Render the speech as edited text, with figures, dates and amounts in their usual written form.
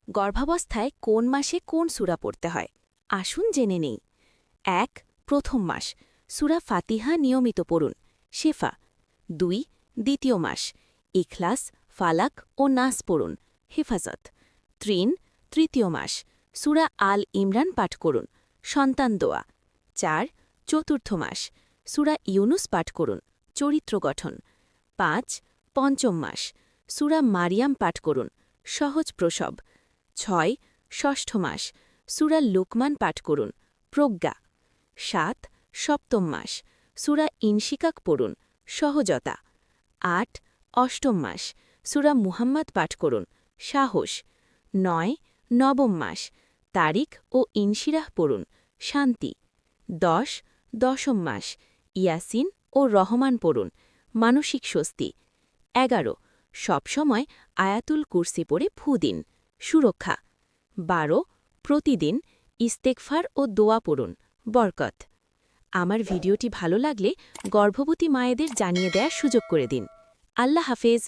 গর্ভাবস্থায় কোন মাসে কোন সূরা পড়তে হয় আসুন জেনে নেই। ১ প্রথম মাস সূরা ফাতিহা নিয়মিত পড়ুন, শেফা। ২ দ্বিতীয় মাস ইখলাস, ফালাক ও নাস পড়ুন, হেফাজত। ৩ তৃতীয় মাস সূরা আল ইমরান পাঠ করুন, সন্তান দোয়া। ৪ চতুর্থ মাস সূরা ইউনুস পাঠ করুন, চরিত্র গঠন। ৫ পঞ্চম মাস সূরা মারিয়াম পাঠ করুন, সহজ প্রসব। ৬ ষষ্ঠ মাস সূরা লুকমান পাঠ করুন, প্রজ্ঞা। ৭ সপ্তম মাস সূরা ইনশিকাক পড়ুন, সহজতা। ৮ অষ্টম মাস সূরা মুহাম্মদ পাঠ করুন, সাহস। ৯ নবম মাস তারিক ও ইনশিরাহ পড়ুন, শান্তি। ১০ দশম মাস ইয়াসিন ও রহমান পড়ুন, মানসিক স্বস্তি। ১১ সবসময় আয়াতুল কুরসি পড়ে ফু দিন, সুরক্ষা। ১২ প্রতিদিন ইস্তেগফার ও দোয়া পড়ুন, বরকত। আমার ভিডিওটি ভালো লাগলে গর্ভবতী মায়েদের জানিয়ে দেয়ার সুযোগ করে দিন। আল্লাহ হাফেজ।